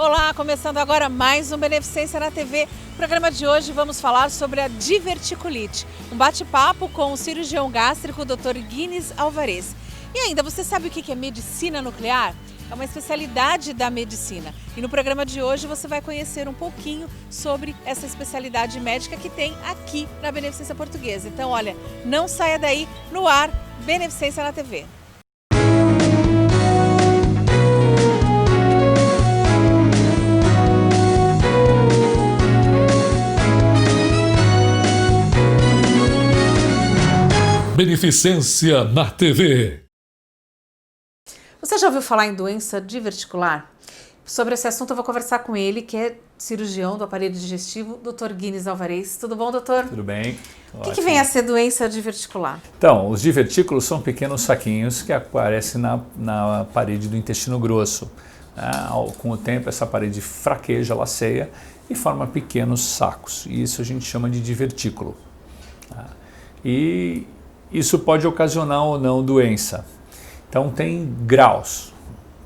Olá, começando agora mais um Beneficência na TV. No programa de hoje vamos falar sobre a diverticulite. Um bate-papo com o cirurgião gástrico Dr. Guinis Alvarez. E ainda, você sabe o que é medicina nuclear? É uma especialidade da medicina. E no programa de hoje você vai conhecer um pouquinho sobre essa especialidade médica que tem aqui na Beneficência Portuguesa. Então, olha, não saia daí, no ar, Beneficência na TV. Beneficência na TV. Você já ouviu falar em doença diverticular? Sobre esse assunto eu vou conversar com ele, que é cirurgião do aparelho digestivo, Dr. Guinis Alvarez. Tudo bom, doutor? Tudo bem. O que vem a ser doença diverticular? Então, os divertículos são pequenos saquinhos que aparecem na parede do intestino grosso. Com o tempo, essa parede fraqueja, laceia e forma pequenos sacos. E isso a gente chama de divertículo. E isso pode ocasionar ou não doença. Então tem graus.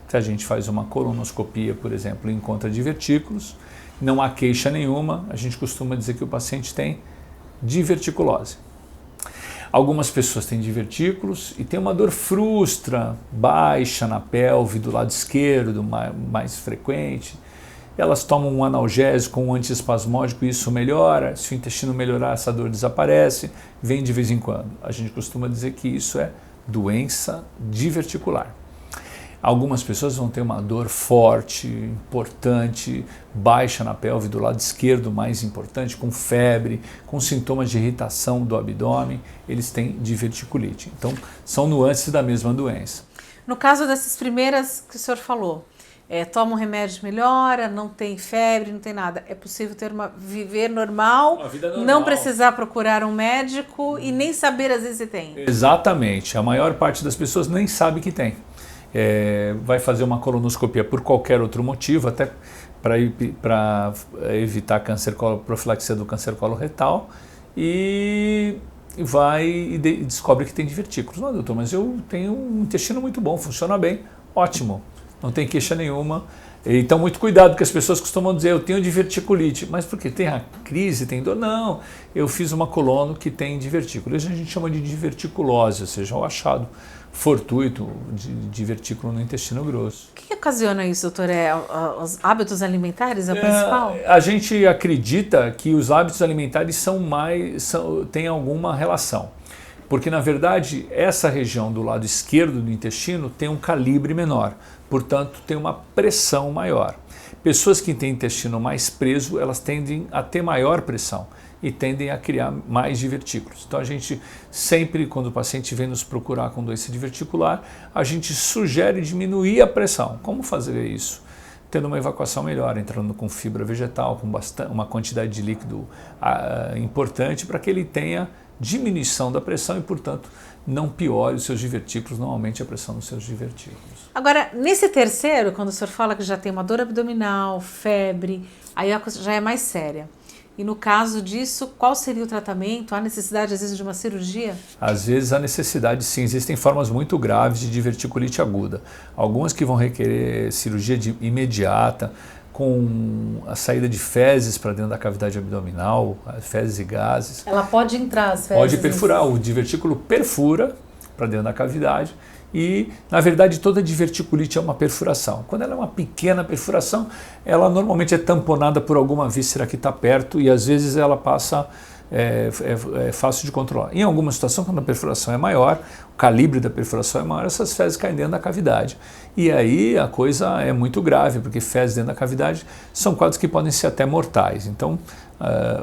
Se a gente faz uma colonoscopia, por exemplo, e encontra divertículos, não há queixa nenhuma, a gente costuma dizer que o paciente tem diverticulose. Algumas pessoas têm divertículos e tem uma dor frustra, baixa na pelve, do lado esquerdo, mais frequente. Elas tomam um analgésico, um antiespasmódico e isso melhora. Se o intestino melhorar, essa dor desaparece, vem de vez em quando. A gente costuma dizer que isso é doença diverticular. Algumas pessoas vão ter uma dor forte, importante, baixa na pelve do lado esquerdo, mais importante, com febre, com sintomas de irritação do abdômen, eles têm diverticulite. Então, são nuances da mesma doença. No caso dessas primeiras que o senhor falou, toma um remédio, melhora, não tem febre, não tem nada. É possível viver normal, uma vida normal, não precisar procurar um médico e nem saber às vezes se tem. Exatamente. A maior parte das pessoas nem sabe que tem. Vai fazer uma colonoscopia por qualquer outro motivo, até para evitar profilaxia do câncer coloretal e vai e descobre que tem divertículos. Não, doutor, mas eu tenho um intestino muito bom, funciona bem, ótimo. Não tem queixa nenhuma. Então, muito cuidado, porque as pessoas costumam dizer, eu tenho diverticulite. Mas por quê? Tem a crise, tem dor? Não, eu fiz uma colono que tem divertículo. Isso a gente chama de diverticulose, ou seja, o achado fortuito de divertículo no intestino grosso. O que ocasiona isso, doutor? Os hábitos alimentares é o principal? A gente acredita que os hábitos alimentares têm alguma relação. Porque, na verdade, essa região do lado esquerdo do intestino tem um calibre menor, portanto, tem uma pressão maior. Pessoas que têm intestino mais preso, elas tendem a ter maior pressão e tendem a criar mais divertículos. Então, a gente sempre, quando o paciente vem nos procurar com doença diverticular, a gente sugere diminuir a pressão. Como fazer isso? Tendo uma evacuação melhor, entrando com fibra vegetal, com uma quantidade de líquido importante para que ele tenha diminuição da pressão e, portanto, não piore os seus divertículos, não aumente a pressão dos seus divertículos. Agora, nesse terceiro, quando o senhor fala que já tem uma dor abdominal, febre, aí a coisa já é mais séria. E no caso disso, qual seria o tratamento? Há necessidade, às vezes, de uma cirurgia? Às vezes há necessidade, sim. Existem formas muito graves de diverticulite aguda. Algumas que vão requerer cirurgia imediata, com a saída de fezes para dentro da cavidade abdominal, fezes e gases. Ela pode entrar, as fezes? Pode perfurar, o divertículo perfura para dentro da cavidade e, na verdade, toda diverticulite é uma perfuração. Quando ela é uma pequena perfuração, ela normalmente é tamponada por alguma víscera que está perto e, às vezes, ela passa... É fácil de controlar. Em alguma situação, quando a perfuração é maior, o calibre da perfuração é maior, essas fezes caem dentro da cavidade. E aí a coisa é muito grave, porque fezes dentro da cavidade são quadros que podem ser até mortais. Então,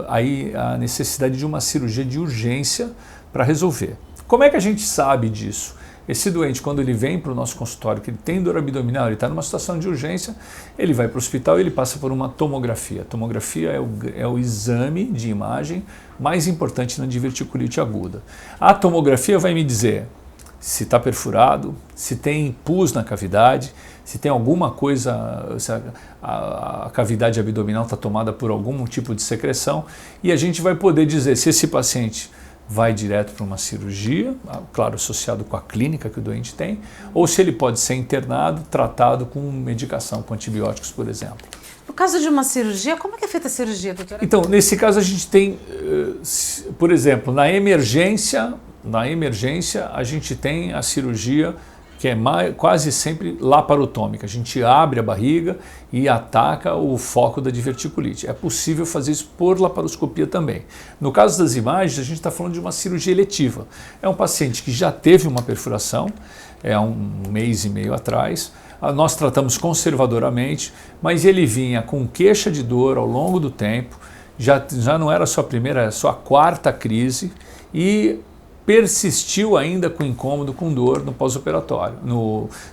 aí a necessidade de uma cirurgia de urgência para resolver. Como é que a gente sabe disso? Esse doente, quando ele vem para o nosso consultório, que ele tem dor abdominal, ele está numa situação de urgência, ele vai para o hospital e ele passa por uma tomografia. A tomografia é o exame de imagem mais importante na diverticulite aguda. A tomografia vai me dizer se está perfurado, se tem pus na cavidade, se tem alguma coisa, se a cavidade abdominal está tomada por algum tipo de secreção, e a gente vai poder dizer se esse paciente vai direto para uma cirurgia, claro, associado com a clínica que o doente tem, ou se ele pode ser internado, tratado com medicação, com antibióticos, por exemplo. No caso de uma cirurgia, como é que é feita a cirurgia, doutora? Então, nesse caso a gente tem, por exemplo, na emergência a gente tem a cirurgia que é quase sempre laparotômica. A gente abre a barriga e ataca o foco da diverticulite. É possível fazer isso por laparoscopia também. No caso das imagens, a gente está falando de uma cirurgia eletiva. É um paciente que já teve uma perfuração, há um mês e meio atrás. Nós tratamos conservadoramente, mas ele vinha com queixa de dor ao longo do tempo, já não era só a primeira, era só a quarta crise e persistiu ainda com incômodo, com dor no pós-operatório,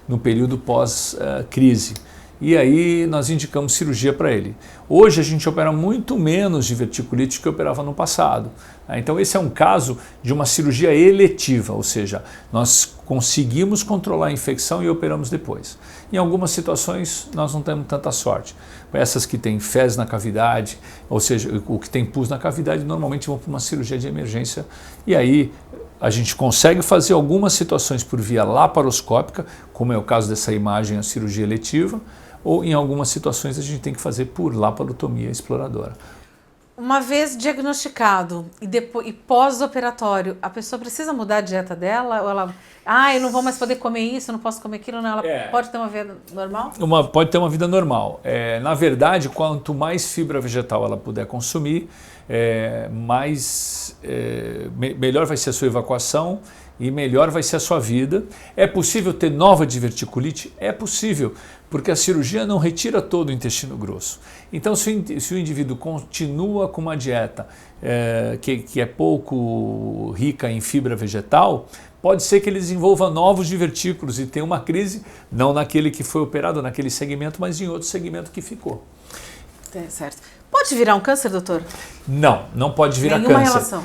no período pós-crise. E aí nós indicamos cirurgia para ele. Hoje a gente opera muito menos diverticulite que operava no passado. Então esse é um caso de uma cirurgia eletiva, ou seja, nós conseguimos controlar a infecção e operamos depois. Em algumas situações nós não temos tanta sorte. Essas que têm fezes na cavidade, ou seja, o que tem pus na cavidade, normalmente vão para uma cirurgia de emergência. E aí a gente consegue fazer algumas situações por via laparoscópica, como é o caso dessa imagem, a cirurgia eletiva, ou em algumas situações a gente tem que fazer por laparotomia exploradora. Uma vez diagnosticado e pós-operatório, a pessoa precisa mudar a dieta dela? Ou ela, eu não vou mais poder comer isso, não posso comer aquilo, não, ela pode ter uma vida normal? Pode ter uma vida normal. Na verdade, quanto mais fibra vegetal ela puder consumir, melhor vai ser a sua evacuação e melhor vai ser a sua vida. É possível ter nova diverticulite? É possível, porque a cirurgia não retira todo o intestino grosso. Então, se o indivíduo continua com uma dieta que é pouco rica em fibra vegetal, pode ser que ele desenvolva novos divertículos e tenha uma crise, não naquele que foi operado, naquele segmento, mas em outro segmento que ficou. Certo. Pode virar um câncer, doutor? Não pode virar Nenhuma câncer. Relação.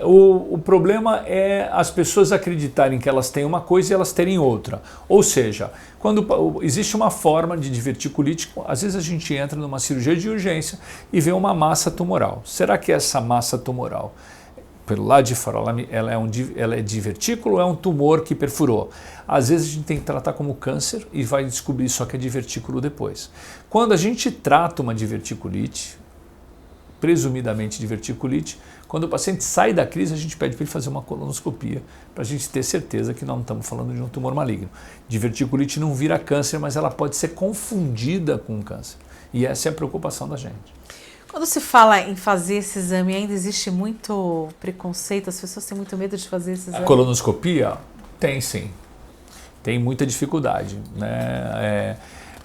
O problema é as pessoas acreditarem que elas têm uma coisa e elas terem outra. Ou seja, quando existe uma forma de diverticulite, às vezes a gente entra numa cirurgia de urgência e vê uma massa tumoral. Será que essa massa tumoral, pelo lado de fora, ela é divertículo ou é um tumor que perfurou? Às vezes a gente tem que tratar como câncer e vai descobrir só que é divertículo depois. Quando a gente trata uma diverticulite, presumidamente diverticulite, quando o paciente sai da crise, a gente pede para ele fazer uma colonoscopia para a gente ter certeza que nós não estamos falando de um tumor maligno. Diverticulite não vira câncer, mas ela pode ser confundida com câncer. E essa é a preocupação da gente. Quando se fala em fazer esse exame, ainda existe muito preconceito? As pessoas têm muito medo de fazer esse exame? A colonoscopia? Tem sim. Tem muita dificuldade, né?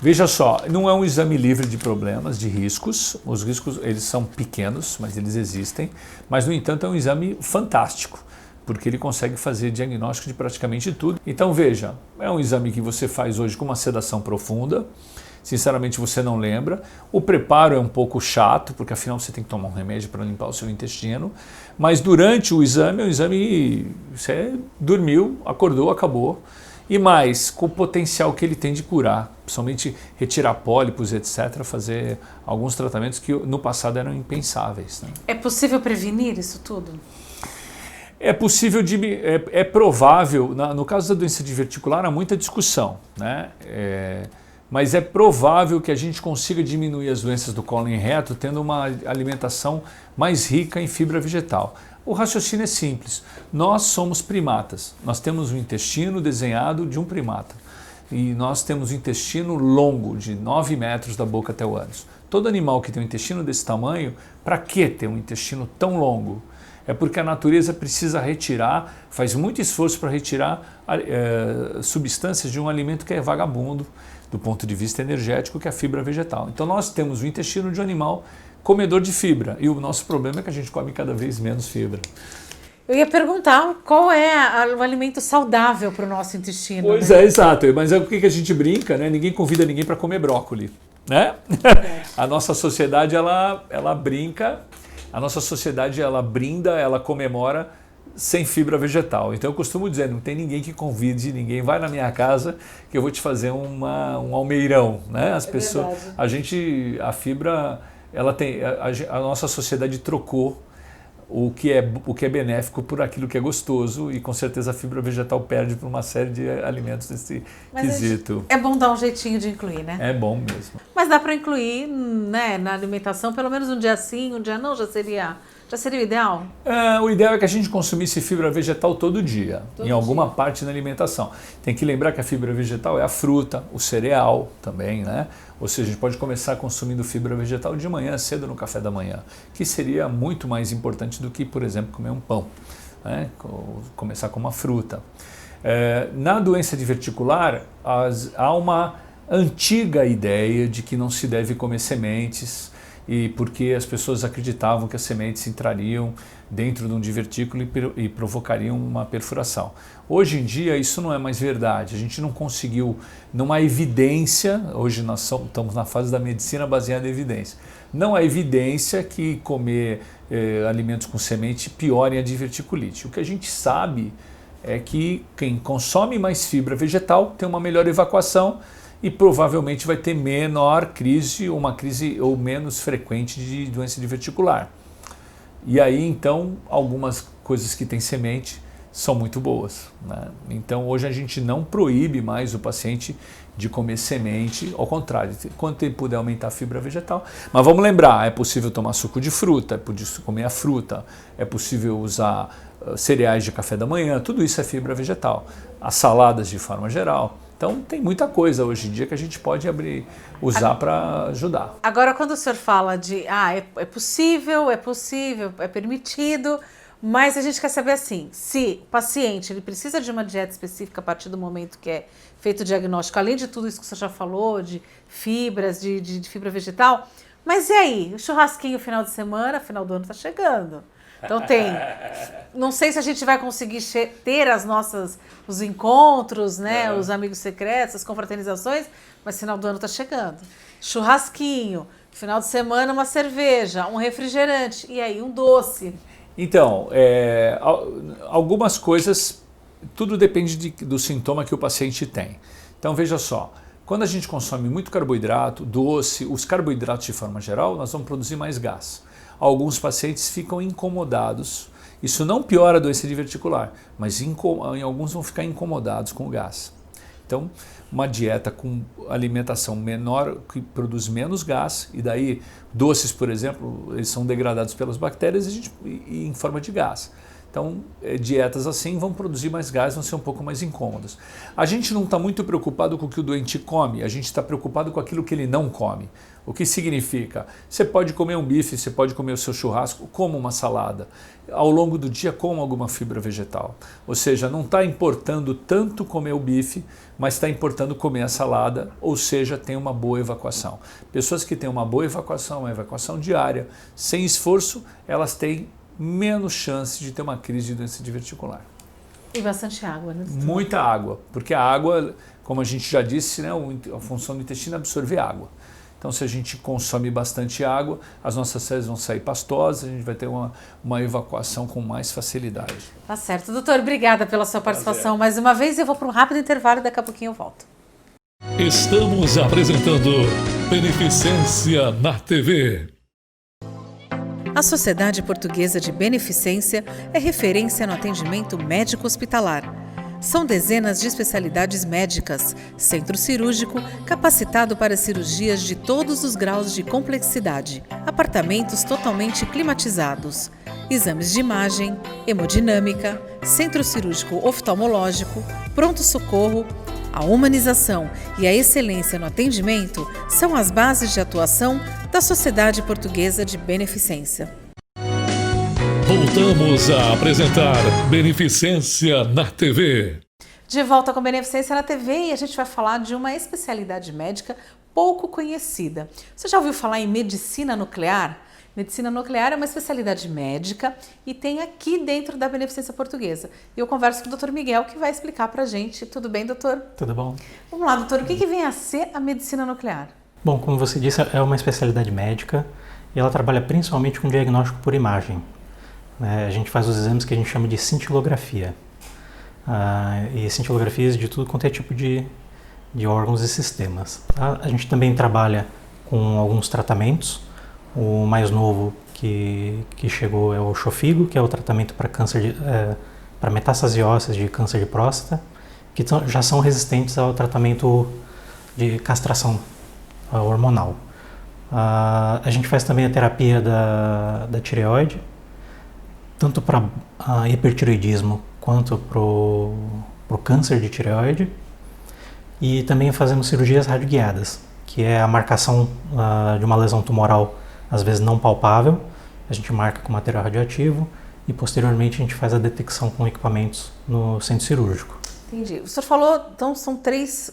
Veja só, não é um exame livre de problemas, de riscos. Os riscos eles são pequenos, mas eles existem. Mas, no entanto, é um exame fantástico, porque ele consegue fazer diagnóstico de praticamente tudo. Então, veja, é um exame que você faz hoje com uma sedação profunda. Sinceramente, você não lembra. O preparo é um pouco chato, porque afinal você tem que tomar um remédio para limpar o seu intestino. Mas durante o exame você dormiu, acordou, acabou. E mais, com o potencial que ele tem de curar, principalmente retirar pólipos, etc., fazer alguns tratamentos que no passado eram impensáveis, né? É possível prevenir isso tudo? É possível, é provável, no caso da doença diverticular há muita discussão, né? Mas é provável que a gente consiga diminuir as doenças do cólon reto tendo uma alimentação mais rica em fibra vegetal. O raciocínio é simples. Nós somos primatas. Nós temos um intestino desenhado de um primata. E nós temos um intestino longo, de 9 metros da boca até o ânus. Todo animal que tem um intestino desse tamanho, para que ter um intestino tão longo? É porque a natureza precisa retirar, faz muito esforço para retirar substâncias de um alimento que é vagabundo, do ponto de vista energético, que é a fibra vegetal. Então nós temos o intestino de um animal comedor de fibra, e o nosso problema é que a gente come cada vez menos fibra. Eu ia perguntar qual é o alimento saudável para o nosso intestino. Pois né? Exato, mas é o que a gente brinca, né? Ninguém convida ninguém para comer brócolis, né? A nossa sociedade, ela brinca, a nossa sociedade, ela brinda, ela comemora sem fibra vegetal. Então eu costumo dizer, não tem ninguém que convide ninguém, vai na minha casa que eu vou te fazer um almeirão, né? As pessoas, verdade. a fibra, ela tem, a nossa sociedade trocou o que é benéfico por aquilo que é gostoso, e com certeza a fibra vegetal perde por uma série de alimentos nesse quesito. É bom dar um jeitinho de incluir, né? É bom mesmo. Mas dá para incluir, né, na alimentação, pelo menos um dia sim, um dia não, já seria o ideal? O ideal é que a gente consumisse fibra vegetal todo dia, em alguma parte na alimentação. Tem que lembrar que a fibra vegetal é a fruta, o cereal também, né? Ou seja, a gente pode começar consumindo fibra vegetal de manhã, cedo no café da manhã, que seria muito mais importante do que, por exemplo, comer um pão, né? Começar com uma fruta. Na doença diverticular, há uma antiga ideia de que não se deve comer sementes, e porque as pessoas acreditavam que as sementes entrariam dentro de um divertículo e provocariam uma perfuração. Hoje em dia isso não é mais verdade, a gente não conseguiu, não há evidência, hoje nós estamos na fase da medicina baseada em evidência, não há evidência que comer alimentos com semente piorem a diverticulite. O que a gente sabe é que quem consome mais fibra vegetal tem uma melhor evacuação e provavelmente vai ter menor crise, uma crise ou menos frequente de doença diverticular. E aí então algumas coisas que têm semente são muito boas, né? Então hoje a gente não proíbe mais o paciente de comer semente, ao contrário, quanto ele puder aumentar a fibra vegetal. Mas vamos lembrar, é possível tomar suco de fruta, é possível comer a fruta, é possível usar cereais de café da manhã, tudo isso é fibra vegetal. As saladas de forma geral. Então tem muita coisa hoje em dia que a gente pode usar para ajudar. Agora, quando o senhor fala de é possível, é permitido, mas a gente quer saber assim, se o paciente ele precisa de uma dieta específica a partir do momento que é feito o diagnóstico, além de tudo isso que o senhor já falou, de fibras, de fibra vegetal, mas e aí? O churrasquinho final de semana, final do ano está chegando. Então não sei se a gente vai conseguir ter os encontros, né, os amigos secretos, as confraternizações, mas final do ano está chegando. Churrasquinho, final de semana uma cerveja, um refrigerante, e aí um doce. Então, algumas coisas, tudo depende do sintoma que o paciente tem. Então veja só, quando a gente consome muito carboidrato, doce, os carboidratos de forma geral, nós vamos produzir mais gás. Alguns pacientes ficam incomodados. Isso não piora a doença diverticular, mas em alguns vão ficar incomodados com o gás. Então, uma dieta com alimentação menor, que produz menos gás, e daí doces, por exemplo, eles são degradados pelas bactérias e em forma de gás. Então, dietas assim vão produzir mais gás, vão ser um pouco mais incômodas. A gente não está muito preocupado com o que o doente come, a gente está preocupado com aquilo que ele não come. O que significa? Você pode comer um bife, você pode comer o seu churrasco, coma uma salada. Ao longo do dia, coma alguma fibra vegetal. Ou seja, não está importando tanto comer o bife, mas está importando comer a salada, ou seja, tem uma boa evacuação. Pessoas que têm uma boa evacuação, uma evacuação diária, sem esforço, elas têm menos chance de ter uma crise de doença diverticular. E bastante água, né? Muita água, porque a água, como a gente já disse, né, a função do intestino é absorver água. Então, se a gente consome bastante água, as nossas fezes vão sair pastosas, a gente vai ter uma evacuação com mais facilidade. Tá certo. Doutor, obrigada pela sua participação mais uma vez. Eu vou para um rápido intervalo e daqui a pouquinho eu volto. Estamos apresentando Beneficência na TV. A Sociedade Portuguesa de Beneficência é referência no atendimento médico-hospitalar. São dezenas de especialidades médicas, centro cirúrgico capacitado para cirurgias de todos os graus de complexidade, apartamentos totalmente climatizados, exames de imagem, hemodinâmica, centro cirúrgico oftalmológico, pronto-socorro. A humanização e a excelência no atendimento são as bases de atuação da Sociedade Portuguesa de Beneficência. Voltamos a apresentar Beneficência na TV. De volta com Beneficência na TV e a gente vai falar de uma especialidade médica pouco conhecida. Você já ouviu falar em medicina nuclear? Medicina nuclear é uma especialidade médica e tem aqui dentro da Beneficência Portuguesa. E eu converso com o Dr. Miguel, que vai explicar pra gente. Tudo bem, doutor? Tudo bom. Vamos lá, doutor. O que vem a ser a medicina nuclear? Bom, como você disse, é uma especialidade médica e ela trabalha principalmente com diagnóstico por imagem. A gente faz os exames que a gente chama de cintilografia. E cintilografias de tudo quanto é tipo de órgãos e sistemas. A gente também trabalha com alguns tratamentos, O mais novo que chegou é o Xofigo, que é o tratamento para câncer para metástase ósseas de câncer de próstata, que já são resistentes ao tratamento de castração hormonal. A gente faz também a terapia da tireoide, tanto para hipertireoidismo quanto para o câncer de tireoide, e também fazemos cirurgias radioguiadas, que é a marcação de uma lesão tumoral, às vezes não palpável. A gente marca com material radioativo e posteriormente a gente faz a detecção com equipamentos no centro cirúrgico. Entendi. O senhor falou, então são três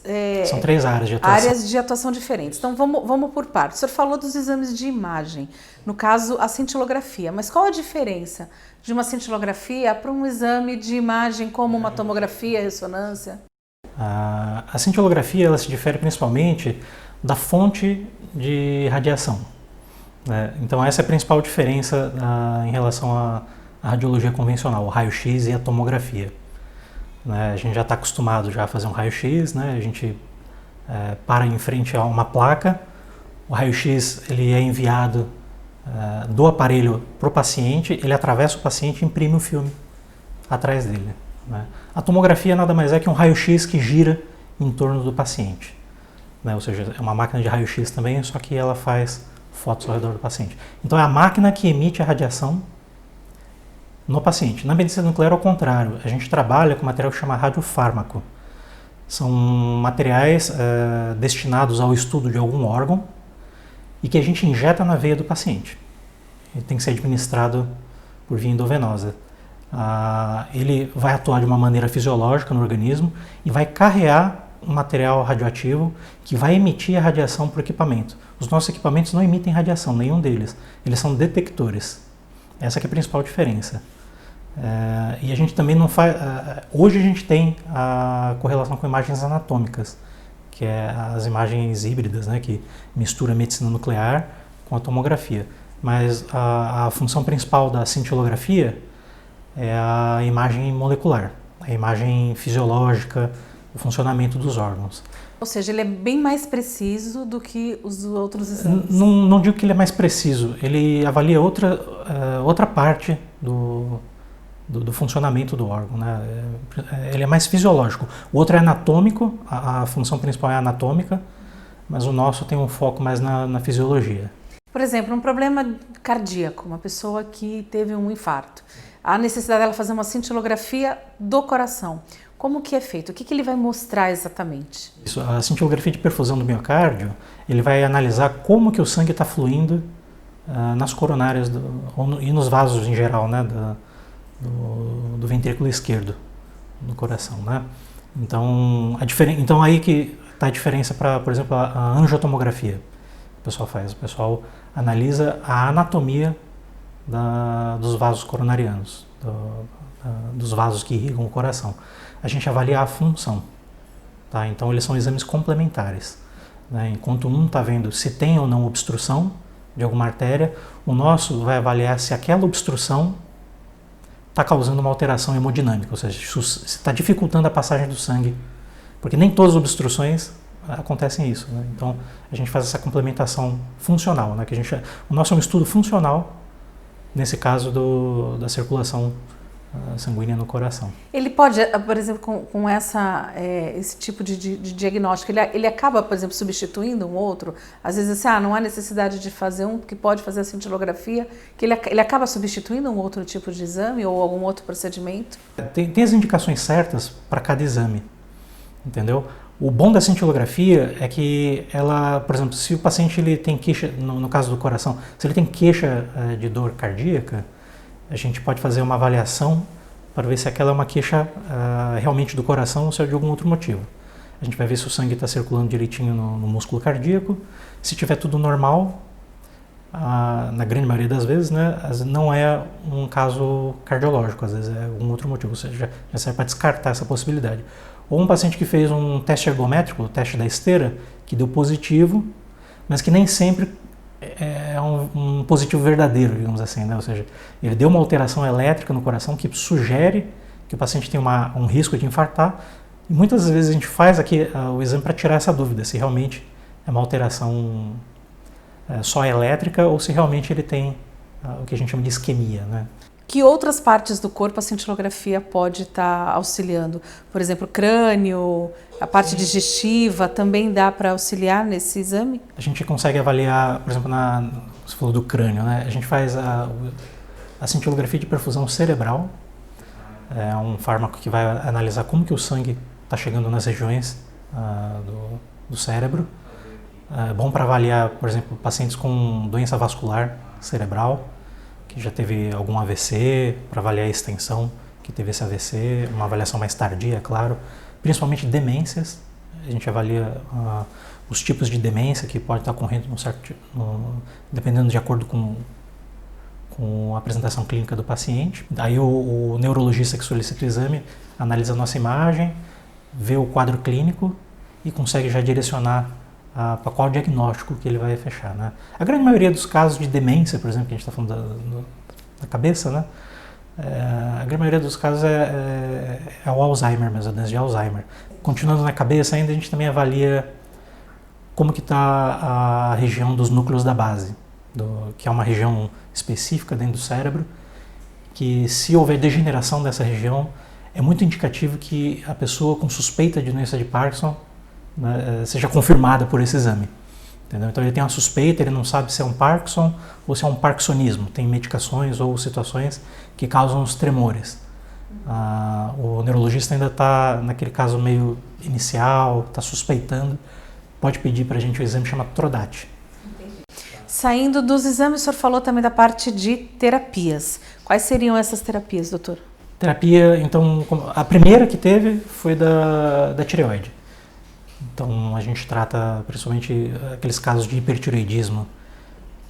áreas de atuação. Áreas de atuação diferentes. Então vamos por partes. O senhor falou dos exames de imagem, no caso a cintilografia, mas qual a diferença de uma cintilografia para um exame de imagem como uma tomografia, ressonância? A cintilografia ela se difere principalmente da fonte de radiação. Então essa é a principal diferença em relação à radiologia convencional, o raio-x e a tomografia. A gente já está acostumado já a fazer um raio-x, a gente para em frente a uma placa, o raio-x ele é enviado do aparelho para o paciente, ele atravessa o paciente e imprime o filme atrás dele. A tomografia nada mais é que um raio-x que gira em torno do paciente. Ou seja, é uma máquina de raio-x também, só que ela faz fotos ao redor do paciente. Então é a máquina que emite a radiação no paciente. Na medicina nuclear, ao contrário, a gente trabalha com material que chama radiofármaco. São materiais destinados ao estudo de algum órgão e que a gente injeta na veia do paciente. Ele tem que ser administrado por via endovenosa. Ele vai atuar de uma maneira fisiológica no organismo e vai carrear um material radioativo que vai emitir a radiação para o equipamento. Os nossos equipamentos não emitem radiação, nenhum deles. Eles são detectores. Essa que é a principal diferença. E a gente também não faz... hoje a gente tem a correlação com imagens anatômicas, que é as imagens híbridas, que mistura a medicina nuclear com a tomografia. Mas a função principal da cintilografia é a imagem molecular, a imagem fisiológica, o funcionamento dos órgãos. Ou seja, ele é bem mais preciso do que os outros exames? Não digo que ele é mais preciso, ele avalia outra parte do funcionamento do órgão. Ele é mais fisiológico. O outro é anatômico, a função principal é anatômica, mas o nosso tem um foco mais na fisiologia. Por exemplo, um problema cardíaco, uma pessoa que teve um infarto, a necessidade dela fazer uma cintilografia do coração. Como que é feito? O que ele vai mostrar exatamente? A cintilografia de perfusão do miocárdio, ele vai analisar como que o sangue está fluindo nas coronárias e nos vasos em geral, do ventrículo esquerdo do coração. Então aí que está a diferença para, por exemplo, a angiotomografia. O pessoal faz. O pessoal analisa a anatomia dos vasos coronarianos, dos vasos que irrigam o coração. A gente avalia a função. Então eles são exames complementares. Enquanto um está vendo se tem ou não obstrução de alguma artéria, o nosso vai avaliar se aquela obstrução está causando uma alteração hemodinâmica, ou seja, se está dificultando a passagem do sangue, porque nem todas as obstruções acontecem isso. Então a gente faz essa complementação funcional, o nosso é um estudo funcional nesse caso da circulação sanguínea no coração. Ele pode, por exemplo, com esse tipo de diagnóstico, ele acaba, por exemplo, substituindo um outro? Às vezes, não há necessidade de fazer um que pode fazer a cintilografia, que ele acaba substituindo um outro tipo de exame ou algum outro procedimento? Tem as indicações certas para cada exame, entendeu? O bom da cintilografia é que ela, por exemplo, se o paciente ele tem queixa, no caso do coração, se ele tem queixa de dor cardíaca, a gente pode fazer uma avaliação para ver se aquela é uma queixa realmente do coração ou se é de algum outro motivo. A gente vai ver se o sangue está circulando direitinho no músculo cardíaco. Se tiver tudo normal, na grande maioria das vezes, não é um caso cardiológico, às vezes é algum outro motivo, ou seja, já serve para descartar essa possibilidade. Ou um paciente que fez um teste ergométrico, o teste da esteira, que deu positivo, mas que nem sempre é um positivo verdadeiro, digamos assim, ou seja, ele deu uma alteração elétrica no coração que sugere que o paciente tem um risco de infartar, e muitas vezes a gente faz aqui o exame para tirar essa dúvida, se realmente é uma alteração só elétrica ou se realmente ele tem o que a gente chama de isquemia, né? Que outras partes do corpo a cintilografia pode estar auxiliando? Por exemplo, o crânio, a parte digestiva, também dá para auxiliar nesse exame? A gente consegue avaliar, por exemplo, você falou do crânio, né? A gente faz a cintilografia de perfusão cerebral. É um fármaco que vai analisar como que o sangue está chegando nas regiões do cérebro. É bom para avaliar, por exemplo, pacientes com doença vascular cerebral, que já teve algum AVC, para avaliar a extensão que teve esse AVC, uma avaliação mais tardia, é claro, principalmente demências. A gente avalia os tipos de demência que pode estar ocorrendo dependendo de acordo com a apresentação clínica do paciente. Aí o neurologista que solicita o exame analisa a nossa imagem, vê o quadro clínico e consegue já direcionar para qual diagnóstico que ele vai fechar, né? A grande maioria dos casos de demência, por exemplo, que a gente está falando da cabeça, né? A grande maioria dos casos é o Alzheimer, mas a doença de Alzheimer. Continuando na cabeça ainda, a gente também avalia como que está a região dos núcleos da base, que é uma região específica dentro do cérebro, que se houver degeneração dessa região, é muito indicativo que a pessoa com suspeita de doença de Parkinson, né, seja confirmada por esse exame. Entendeu? Então ele tem uma suspeita, ele não sabe se é um Parkinson ou se é um parkinsonismo. Tem medicações ou situações que causam os tremores. O neurologista ainda está naquele caso meio inicial, está suspeitando, pode pedir para a gente o exame chamado TRODAT. Saindo dos exames, o senhor falou também da parte de terapias. Quais seriam essas terapias, doutor? Terapia, então, a primeira que teve foi da tireoide. Então, a gente trata principalmente aqueles casos de hipertireoidismo,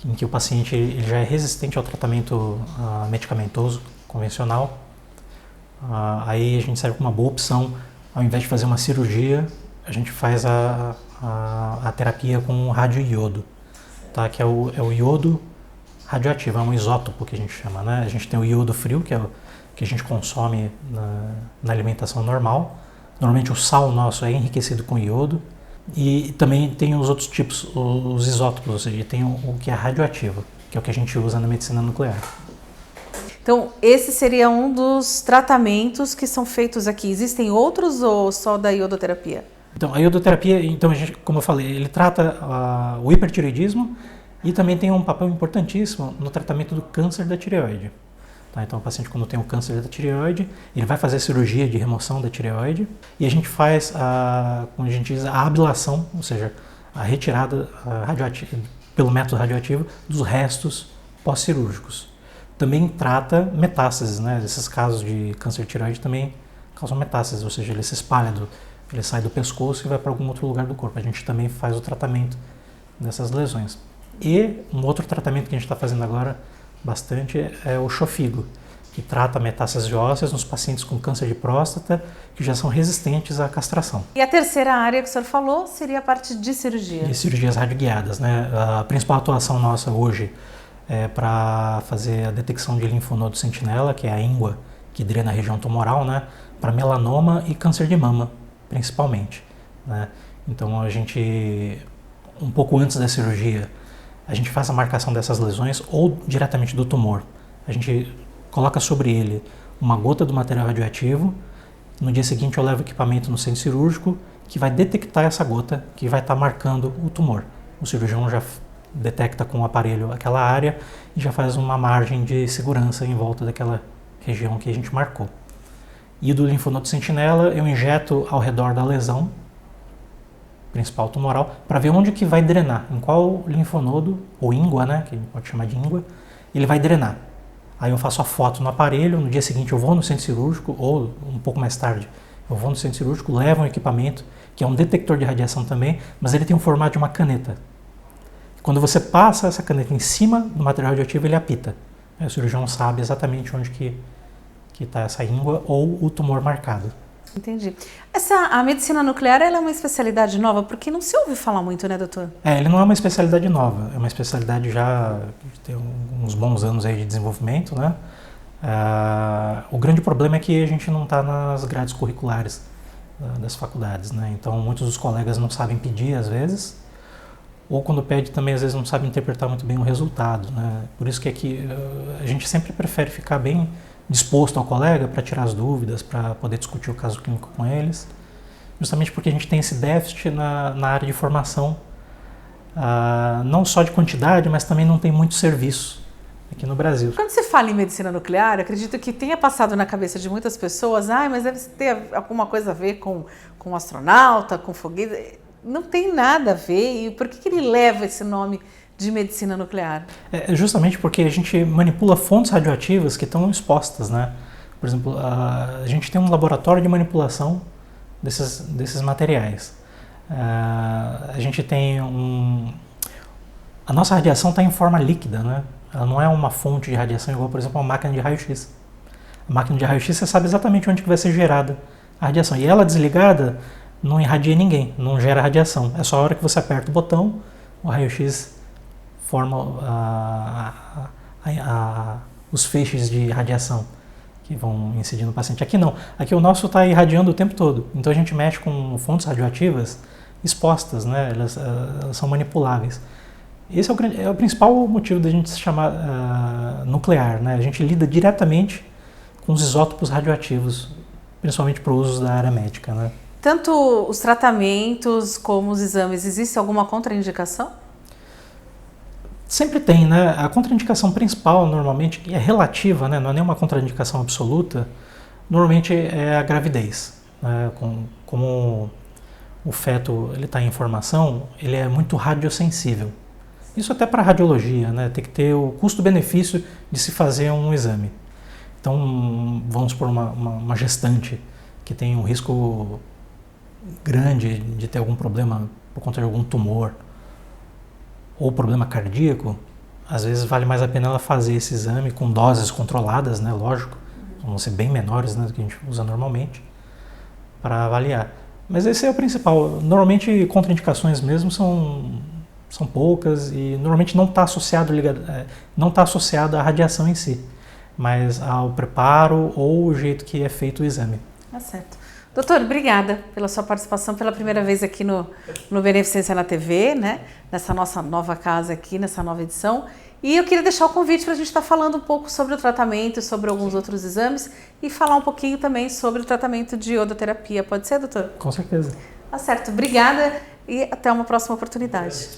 em que o paciente ele já é resistente ao tratamento medicamentoso convencional. Aí a gente serve como uma boa opção, ao invés de fazer uma cirurgia, a gente faz a terapia com radioiodo, tá? Que é o iodo radioativo, é um isótopo que a gente chama, né? A gente tem o iodo frio, que é o que a gente consome na alimentação normal. Normalmente o sal nosso é enriquecido com iodo, e também tem os outros tipos, os isótopos, ou seja, tem o que é radioativo, que é o que a gente usa na medicina nuclear. Então, esse seria um dos tratamentos que são feitos aqui. Existem outros ou só da iodoterapia? Então, a iodoterapia, então, como eu falei, ele trata o hipertireoidismo e também tem um papel importantíssimo no tratamento do câncer da tireoide. Tá? Então, o paciente, quando tem o câncer da tireoide, ele vai fazer a cirurgia de remoção da tireoide e a gente faz, como a gente diz, a ablação, ou seja, a retirada pelo método radioativo dos restos pós-cirúrgicos. Também trata metástases, né? Esses casos de câncer de tireoide também causam metástases, ou seja, ele se espalha, ele sai do pescoço e vai para algum outro lugar do corpo. A gente também faz o tratamento dessas lesões. E um outro tratamento que a gente está fazendo agora bastante é o Xofigo, que trata metástases ósseas nos pacientes com câncer de próstata que já são resistentes à castração. E a terceira área que o senhor falou seria a parte de cirurgia. E cirurgias radioguiadas, né? A principal atuação nossa hoje é para fazer a detecção de linfonodo sentinela, que é a íngua que drena a região tumoral, né? Para melanoma e câncer de mama, principalmente, né? Então a gente, um pouco antes da cirurgia, a gente faz a marcação dessas lesões ou diretamente do tumor. A gente coloca sobre ele uma gota do material radioativo. No dia seguinte eu levo o equipamento no centro cirúrgico que vai detectar essa gota, que vai estar marcando o tumor. O cirurgião já detecta com o aparelho aquela área e já faz uma margem de segurança em volta daquela região que a gente marcou. E do linfonodo sentinela eu injeto ao redor da lesão principal tumoral para ver onde que vai drenar, em qual linfonodo, ou íngua, né, que a gente pode chamar de íngua, ele vai drenar. Aí eu faço a foto no aparelho, no dia seguinte eu vou no centro cirúrgico, ou um pouco mais tarde, eu vou no centro cirúrgico, levo um equipamento, que é um detector de radiação também, mas ele tem um formato de uma caneta. Quando você passa essa caneta em cima do material radioativo, ele apita. Aí o cirurgião sabe exatamente onde que está essa íngua ou o tumor marcado. Entendi. A medicina nuclear ela é uma especialidade nova, porque não se ouve falar muito, né, doutor? Ele não é uma especialidade nova, é uma especialidade já que tem uns bons anos aí de desenvolvimento, né? O grande problema é que a gente não está nas grades curriculares das faculdades, né? Então muitos dos colegas não sabem pedir às vezes, ou quando pede também às vezes não sabe interpretar muito bem o resultado, né? Por isso que aqui a gente sempre prefere ficar bem disposto ao colega para tirar as dúvidas, para poder discutir o caso clínico com eles, justamente porque a gente tem esse déficit na área de formação, não só de quantidade, mas também não tem muito serviço aqui no Brasil. Quando se fala em medicina nuclear, acredito que tenha passado na cabeça de muitas pessoas, mas deve ter alguma coisa a ver com astronauta, com foguete. Não tem nada a ver. E por que ele leva esse nome de medicina nuclear? É justamente porque a gente manipula fontes radioativas que estão expostas, né? Por exemplo, a gente tem um laboratório de manipulação desses materiais. A gente tem a nossa radiação está em forma líquida, né? Ela não é uma fonte de radiação igual, por exemplo, uma máquina de raio-x. A máquina de raio-x você sabe exatamente onde que vai ser gerada a radiação. E ela desligada não irradia ninguém, não gera radiação. É só a hora que você aperta o botão, o raio-x forma os feixes de radiação que vão incidir no paciente. Aqui não. Aqui o nosso está irradiando o tempo todo. Então a gente mexe com fontes radioativas expostas, né? Elas são manipuláveis. Esse é o principal motivo da gente se chamar nuclear, né? A gente lida diretamente com os isótopos radioativos, principalmente para o uso da área médica, né? Tanto os tratamentos como os exames, existe alguma contraindicação? Sempre tem, né? A contraindicação principal, normalmente, que é relativa, né? Não é nenhuma contraindicação absoluta, normalmente é a gravidez, né? Como o feto está em formação, ele é muito radiosensível. Isso até para radiologia, né? Tem que ter o custo-benefício de se fazer um exame. Então, vamos por uma gestante que tem um risco grande de ter algum problema por conta de algum tumor ou problema cardíaco, às vezes vale mais a pena ela fazer esse exame com doses controladas, né? Lógico, vão ser bem menores, né, do que a gente usa normalmente, para avaliar. Mas esse é o principal. Normalmente, contraindicações mesmo são poucas e normalmente não está associado à radiação em si, mas ao preparo ou o jeito que é feito o exame. Tá certo. Doutor, obrigada pela sua participação pela primeira vez aqui no Beneficência na TV, né? Nessa nossa nova casa aqui, nessa nova edição. E eu queria deixar o convite para a gente estar falando um pouco sobre o tratamento, sobre alguns outros exames e falar um pouquinho também sobre o tratamento de iodoterapia. Pode ser, doutor? Com certeza. Tá certo. Obrigada e até uma próxima oportunidade.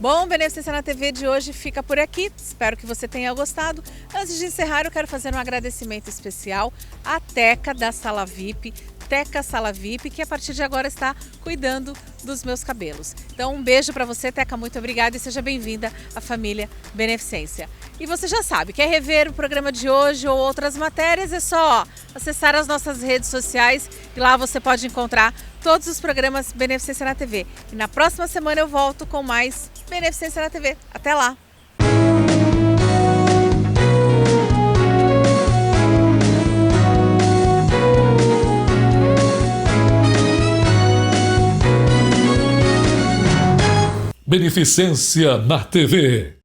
Bom, o Beneficência na TV de hoje fica por aqui. Espero que você tenha gostado. Antes de encerrar, eu quero fazer um agradecimento especial à Teca da Sala VIP, Teca Sala VIP, que a partir de agora está cuidando dos meus cabelos. Então, um beijo para você, Teca, muito obrigada e seja bem-vinda à família Beneficência. E você já sabe, quer rever o programa de hoje ou outras matérias, é só acessar as nossas redes sociais e lá você pode encontrar todos os programas Beneficência na TV. E na próxima semana eu volto com mais Beneficência na TV. Até lá! Beneficência na TV.